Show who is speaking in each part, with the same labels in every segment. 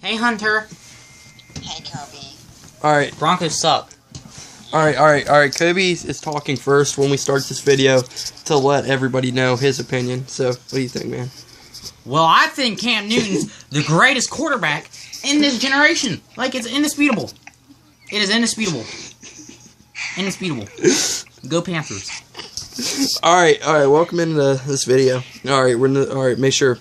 Speaker 1: Hey, Hunter.
Speaker 2: Hey, Kobe.
Speaker 3: Alright.
Speaker 1: Broncos suck.
Speaker 3: Alright. Kobe is talking first when we start this video to let everybody know his opinion. So, what do you think, man?
Speaker 1: Well, I think Cam Newton's the greatest quarterback in this generation. Like, it's indisputable. It is indisputable. Indisputable. Go Panthers.
Speaker 3: Alright, welcome into this video. Alright, make sure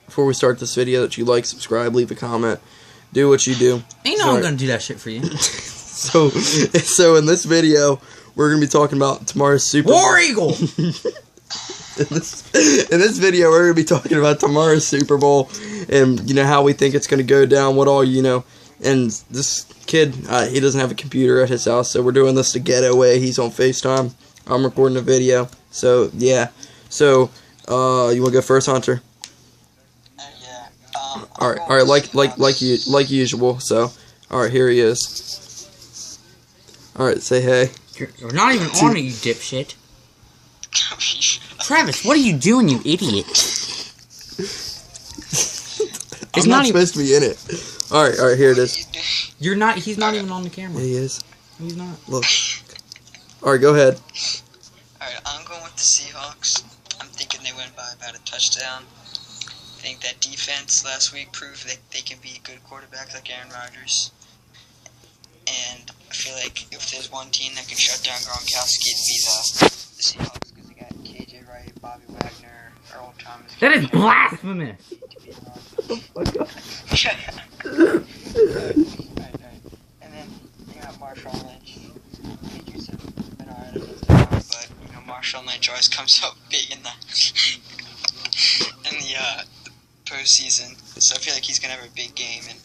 Speaker 3: before we start this video that you like, subscribe, leave a comment, do what you do.
Speaker 1: Ain't no one gonna do that shit for you.
Speaker 3: So in this video, we're gonna be talking about tomorrow's Super Bowl.
Speaker 1: War Eagle!
Speaker 3: In this video, we're gonna be talking about tomorrow's Super Bowl and how we think it's gonna go down, what all And this kid, he doesn't have a computer at his house, so we're doing this the ghetto way. He's on FaceTime. I'm recording a video. So yeah. So you wanna go first, Hunter?
Speaker 2: Yeah.
Speaker 3: Alright, like usual. So alright, here he is. Alright, say hey.
Speaker 1: You're not even on it, you dipshit. Travis, what are you doing, you idiot?
Speaker 3: I'm not supposed to be in it. Alright, here it is.
Speaker 1: You're not, he's not even on the camera.
Speaker 3: He is.
Speaker 1: He's not.
Speaker 3: Look. Alright, go ahead.
Speaker 2: Alright, I'm going with the Seahawks. I'm thinking they win by about a touchdown. I think that defense last week proved that they can be good quarterbacks like Aaron Rodgers. And I feel like if there's one team that can shut down Gronkowski, it'd be the Seahawks, because they got KJ Wright, Bobby Wagner, Earl Thomas.
Speaker 1: That is blasphemous!
Speaker 3: Oh my god.
Speaker 2: Right. And then you got Marshawn Lynch. Patriots have been alright against the run, but Marshawn Lynch always comes out big in the postseason. So I feel like he's gonna have a big game and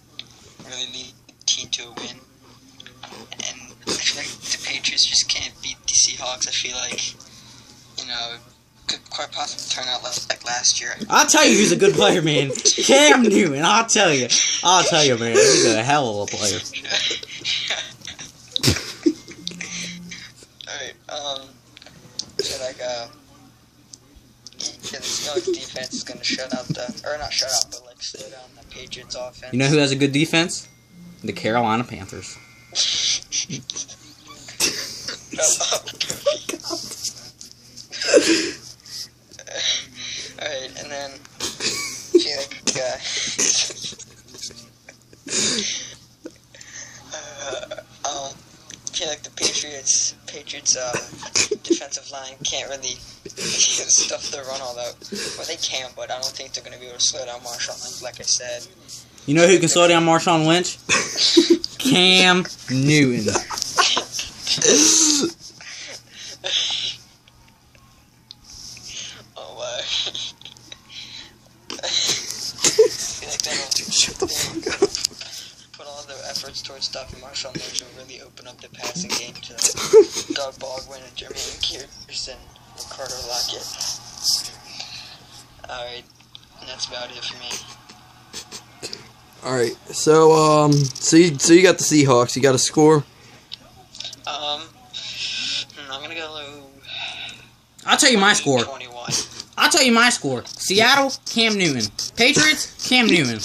Speaker 2: really lead the team to a win. And I feel like the Patriots just can't beat the Seahawks. I feel like could quite possibly turn out like last year.
Speaker 1: I'll tell you who's a good player, man. Cam Newton, I'll tell you, man. He's a hell of a player.
Speaker 2: Alright, so like, the Seahawks defense is gonna shut out not shut out, but like slow down the Patriots offense.
Speaker 1: You know who has a good defense? The Carolina Panthers.
Speaker 2: Alright, and then I feel like the Patriots defensive line can't really stuff the run all that. Well, they can, but I don't think they're going to be able to slow down Marshawn Lynch, like I said.
Speaker 1: You know who can slow down Marshawn Lynch? Cam Newton.
Speaker 2: Oh, wow.
Speaker 3: Shut the fuck up.
Speaker 2: Put all their efforts towards stopping Marshawn Lynch and really open up the passing game to Doug Baldwin and Jermaine Kearson and Carter Lockett. Alright, and that's about it for me.
Speaker 3: Alright, so you got the Seahawks. You got a score?
Speaker 2: I'm gonna go.
Speaker 1: I'll tell you my score.
Speaker 2: 21.
Speaker 1: I'll tell you my score. Seattle, Cam Newton. Patriots, Cam Newton.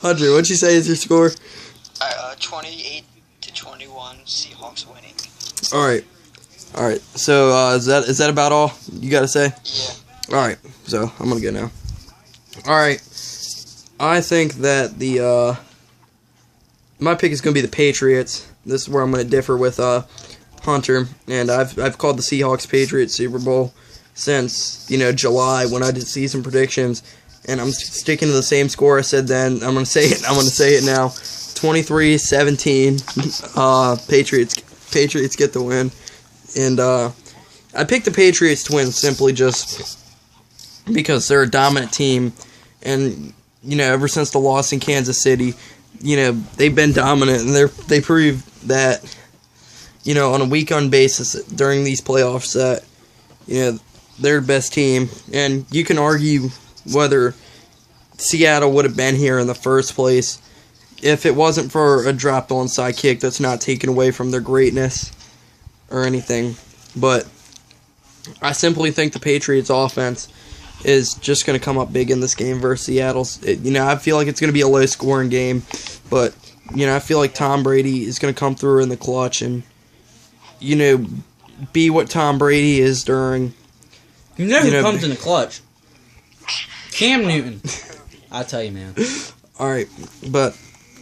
Speaker 3: Hunter, what'd you say is your score?
Speaker 2: 28-21, Seahawks winning.
Speaker 3: Alright. So is that about all you gotta say?
Speaker 2: Yeah.
Speaker 3: Alright, so I'm gonna go now. Alright. I think that my pick is gonna be the Patriots. This is where I'm gonna differ with Hunter, and I've called the Seahawks Patriots Super Bowl since July when I did season predictions, and I'm sticking to the same score I said then. I'm gonna say it now. 23-17. Patriots get the win, and I picked the Patriots to win simply just because they're a dominant team, and ever since the loss in Kansas City, they've been dominant, and they proved that on a week-on basis during these playoffs that they're the best team. And you can argue whether Seattle would have been here in the first place if it wasn't for a dropped onside kick. That's not taken away from their greatness or anything, but I simply think the Patriots offense is just going to come up big in this game versus Seattle. I feel like it's going to be a low-scoring game, but I feel like Tom Brady is going to come through in the clutch and be what Tom Brady is during.
Speaker 1: Who comes in the clutch? Cam Newton. I tell you, man.
Speaker 3: All right, but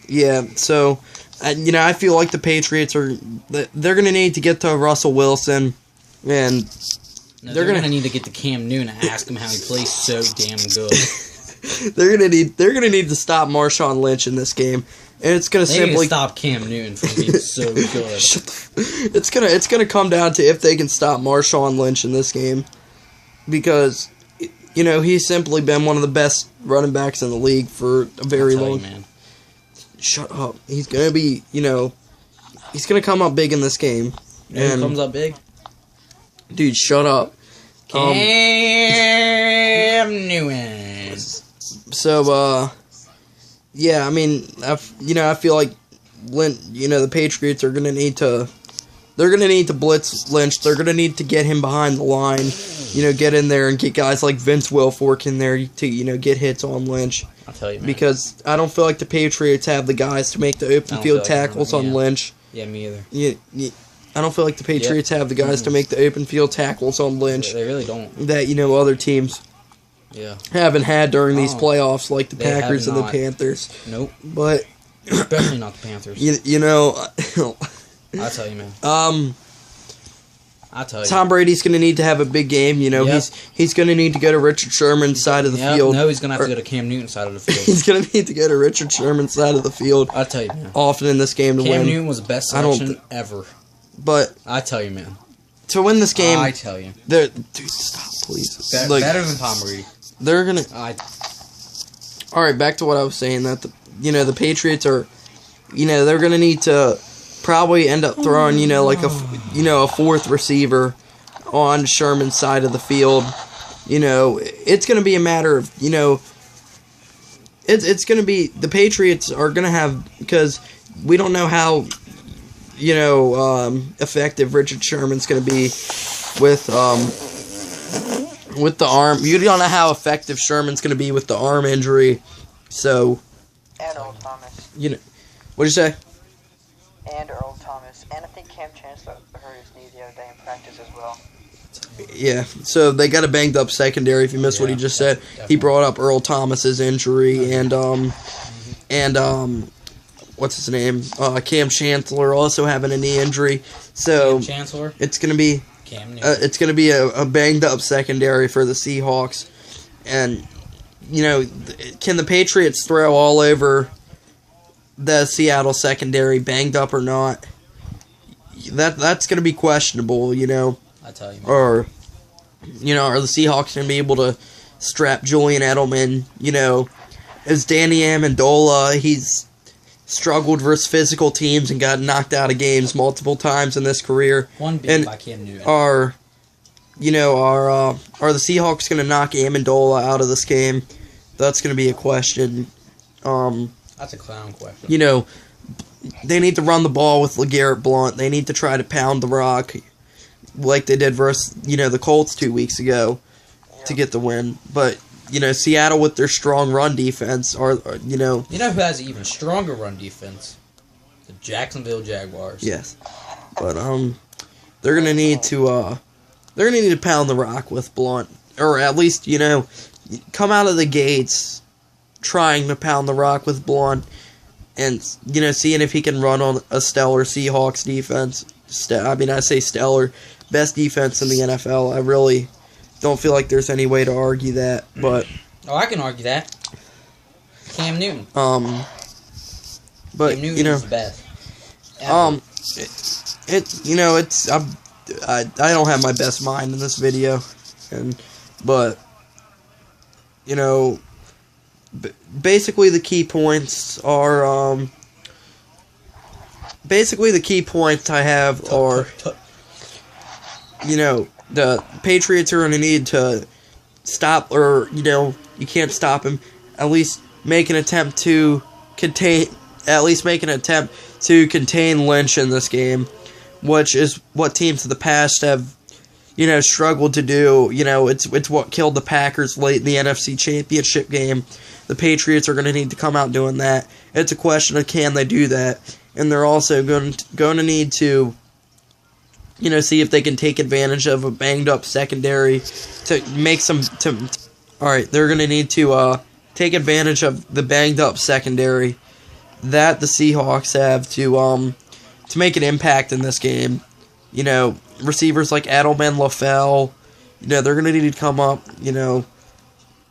Speaker 3: yeah, so I feel like the Patriots they're going to need to get to Russell Wilson, and
Speaker 1: they're going to need to get to Cam Newton and ask him how he plays so damn good.
Speaker 3: they're going to need to stop Marshawn Lynch in this game, and it's going to simply
Speaker 1: stop Cam Newton from being so good.
Speaker 3: It's gonna come down to if they can stop Marshawn Lynch in this game, because he's simply been one of the best running backs in the league for a very long time. Shut up. He's gonna be, he's gonna come up big in this game.
Speaker 1: And comes up big?
Speaker 3: Dude, shut up.
Speaker 1: Cam Newton.
Speaker 3: So, yeah, I mean, I feel like the Patriots are gonna need to. They're gonna need to blitz Lynch. They're gonna need to get him behind the line. Get in there and get guys like Vince Wilfork in there to get hits on Lynch.
Speaker 1: I'll tell you, man.
Speaker 3: Because I don't feel like the Patriots have the guys to make the open field tackles on Lynch.
Speaker 1: Yeah, me either.
Speaker 3: I don't feel like the Patriots have the guys to make the open field tackles on Lynch.
Speaker 1: They really don't.
Speaker 3: That other teams.
Speaker 1: Yeah.
Speaker 3: Haven't had during these playoffs like the Packers and the Panthers.
Speaker 1: Nope.
Speaker 3: But
Speaker 1: especially not the Panthers.
Speaker 3: I'll
Speaker 1: tell you, man. I'll tell you.
Speaker 3: Tom Brady's going to need to have a big game. He's going to need to go to Richard Sherman's side of the field.
Speaker 1: No, he's going to have to go to Cam Newton's side of the field.
Speaker 3: He's going to need to go to Richard Sherman's side of the field.
Speaker 1: I'll tell you, man.
Speaker 3: Often in this game to win.
Speaker 1: Cam Newton was the best selection ever.
Speaker 3: But
Speaker 1: I tell you, man.
Speaker 3: To win this game,
Speaker 1: I tell you,
Speaker 3: dude, stop, please.
Speaker 1: Better than Tom Brady.
Speaker 3: They're gonna. All right, back to what I was saying. That the Patriots are, they're gonna need to probably end up throwing a fourth receiver on Sherman's side of the field. It's gonna be a matter of it's gonna be the Patriots are gonna have, because we don't know how effective Richard Sherman's going to be with the arm. You don't know how effective Sherman's going to be with the arm injury. So,
Speaker 2: and Earl Thomas.
Speaker 3: What'd you say?
Speaker 2: And Earl Thomas. And I think Cam Chancellor hurt his knee the other day in practice as well.
Speaker 3: Yeah, so they got a banged up secondary. If you missed what he just said, he brought up Earl Thomas's injury and what's his name? Cam Chancellor also having a knee injury. So
Speaker 1: Cam Chancellor?
Speaker 3: It's gonna be it's gonna be a banged up secondary for the Seahawks. And can the Patriots throw all over the Seattle secondary, banged up or not? That's gonna be questionable.
Speaker 1: I tell you, man.
Speaker 3: Or are the Seahawks gonna be able to strap Julian Edelman? As Danny Amendola, he's struggled versus physical teams and got knocked out of games multiple times in this career.
Speaker 1: One beat by Cam Newton.
Speaker 3: Are the Seahawks going to knock Amendola out of this game? That's going to be a question.
Speaker 1: That's a clown question.
Speaker 3: They need to run the ball with LeGarrette Blount. They need to try to pound the rock like they did versus the Colts 2 weeks ago to get the win. But Seattle with their strong run defense
Speaker 1: You know who has an even stronger run defense? The Jacksonville Jaguars.
Speaker 3: Yes. But they're gonna need to pound the rock with Blount. Or at least, come out of the gates trying to pound the rock with Blount and seeing if he can run on a stellar Seahawks defense. I say stellar. Best defense in the NFL. I really don't feel like there's any way to argue that, but
Speaker 1: I can argue that. Cam Newton.
Speaker 3: But
Speaker 1: Cam Newton is the best.
Speaker 3: I don't have my best mind in this video, but basically the key points are I have are the Patriots are going to need to stop, or, you can't stop him. At least make an attempt to contain Lynch in this game, which is what teams in the past have, struggled to do. It's what killed the Packers late in the NFC Championship game. The Patriots are going to need to come out doing that. It's a question of can they do that, and they're also going to need to, see if they can take advantage of a banged up secondary to make some. All right, they're going to need to take advantage of the banged up secondary that the Seahawks have to make an impact in this game. Receivers like Edelman, LaFell, they're going to need to come up.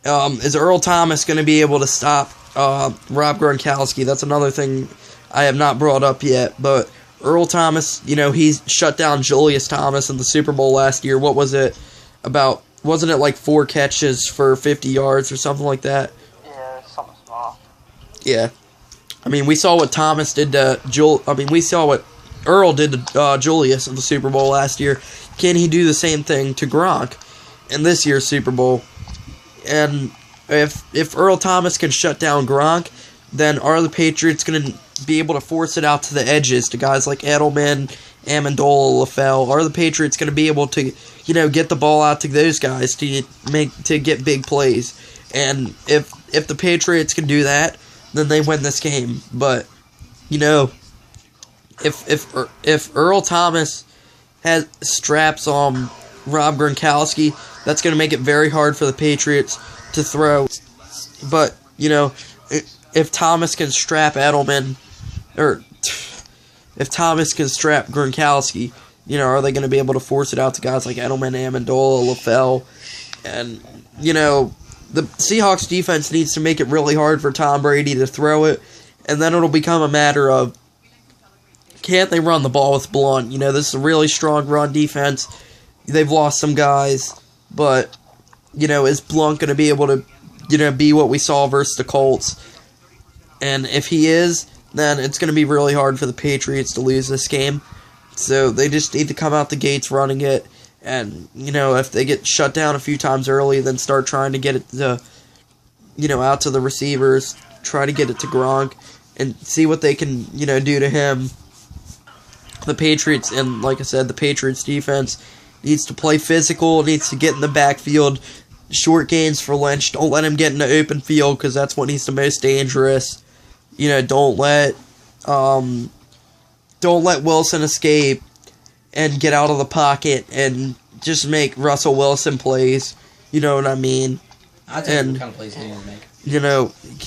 Speaker 3: Is Earl Thomas going to be able to stop Rob Gronkowski? That's another thing I have not brought up yet. But Earl Thomas, he shut down Julius Thomas in the Super Bowl last year. What was it about? Wasn't it like 4 catches for 50 yards or something like that?
Speaker 2: Yeah, something small.
Speaker 3: Yeah. I mean, we saw what Thomas did to we saw what Earl did to Julius in the Super Bowl last year. Can he do the same thing to Gronk in this year's Super Bowl? And if Earl Thomas can shut down Gronk, then are the Patriots going to be able to force it out to the edges to guys like Edelman, Amendola, LaFell? Are the Patriots going to be able to, get the ball out to those guys to get big plays? And if the Patriots can do that, then they win this game. But if Earl Thomas has straps on Rob Gronkowski, that's going to make it very hard for the Patriots to throw. But if Thomas can strap Edelman, or if Thomas can strap Gronkowski, are they going to be able to force it out to guys like Edelman, Amendola, LaFell? And the Seahawks defense needs to make it really hard for Tom Brady to throw it, and then it'll become a matter of, can't they run the ball with Blunt? This is a really strong run defense. They've lost some guys, but, is Blunt going to be able to, be what we saw versus the Colts? And if he is, then it's going to be really hard for the Patriots to lose this game. So they just need to come out the gates running it. And, if they get shut down a few times early, then start trying to get it to, out to the receivers, try to get it to Gronk, and see what they can, do to him. The Patriots, and like I said, the Patriots defense needs to play physical, needs to get in the backfield, short gains for Lynch. Don't let him get in the open field, because that's when he's the most dangerous. Don't let Wilson escape and get out of the pocket and just make Russell Wilson plays. You know what I mean?
Speaker 1: I think what kind of plays he will make.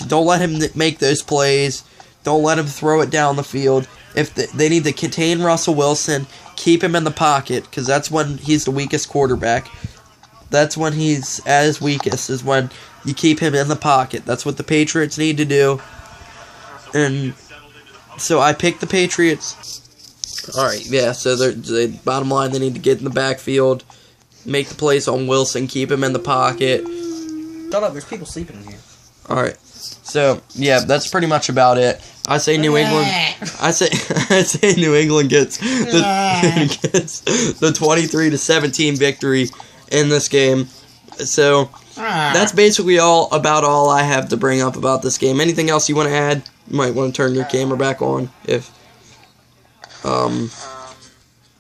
Speaker 3: Don't let him make those plays. Don't let him throw it down the field. If they need to contain Russell Wilson, keep him in the pocket, because that's when he's the weakest quarterback. That's when he's at his weakest, is when you keep him in the pocket. That's what the Patriots need to do. And so I picked the Patriots. Alright, yeah, so the bottom line, they need to get in the backfield, make the plays on Wilson, keep him in the pocket.
Speaker 1: Shut up, there's people sleeping in here.
Speaker 3: Alright, so, yeah, that's pretty much about it. I say New England. I say New England gets the 23-17 victory in this game. So that's basically all I have to bring up about this game. Anything else you want to add? You might want to turn your camera back on if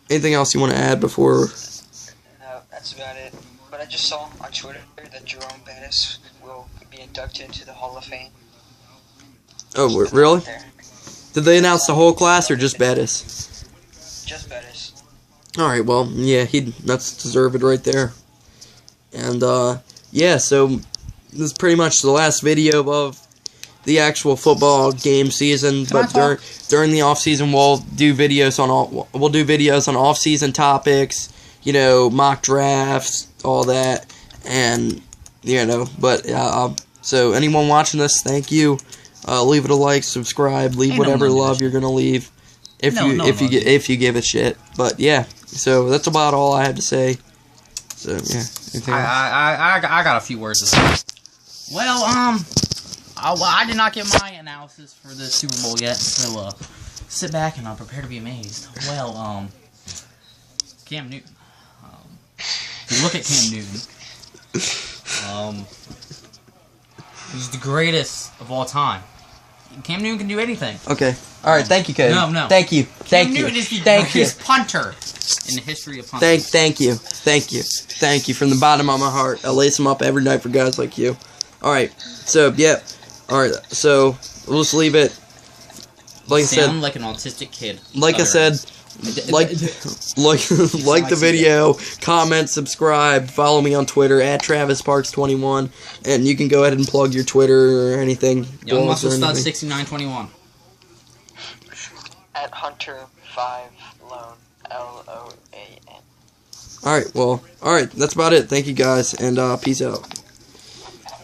Speaker 3: anything else you want to add before.
Speaker 2: No, that's about it. But I just saw on Twitter that Jerome Bettis will be inducted into the Hall of Fame.
Speaker 3: Oh, really? Did they announce the whole class or just Bettis?
Speaker 2: Just Bettis.
Speaker 3: Alright, well, yeah, that's deserved right there. And, yeah, so this is pretty much the last video of the actual football game season. But during the off season, we'll do videos on off season topics, mock drafts, all that, and But so anyone watching this, thank you. Leave it a like, subscribe, leave whatever love you're gonna leave if you give a shit. But yeah, so that's about all I have to say. So yeah,
Speaker 1: I got a few words to say. Well, I did not get my analysis for the Super Bowl yet, so sit back and prepare to be amazed. Well, Cam Newton. If you look at Cam Newton, he's the greatest of all time. Cam Newton can do anything.
Speaker 3: Okay. All right. Thank you, Cody.
Speaker 1: No.
Speaker 3: Thank you.
Speaker 1: Cam Newton is the greatest punter in the history of punting.
Speaker 3: Thank you from the bottom of my heart. I lace them up every night for guys like you. All right, so yeah, all right, so we'll just leave it. Like I said,
Speaker 1: sound like an autistic kid.
Speaker 3: Like I said, like the video, comment, subscribe, follow me on Twitter at TravisParks21, and you can go ahead and plug your Twitter or anything.
Speaker 1: Young Muscle Stud 6921.
Speaker 2: At Hunter5 Lone LOAN.
Speaker 3: Alright, well, alright, that's about it. Thank you guys, and peace out.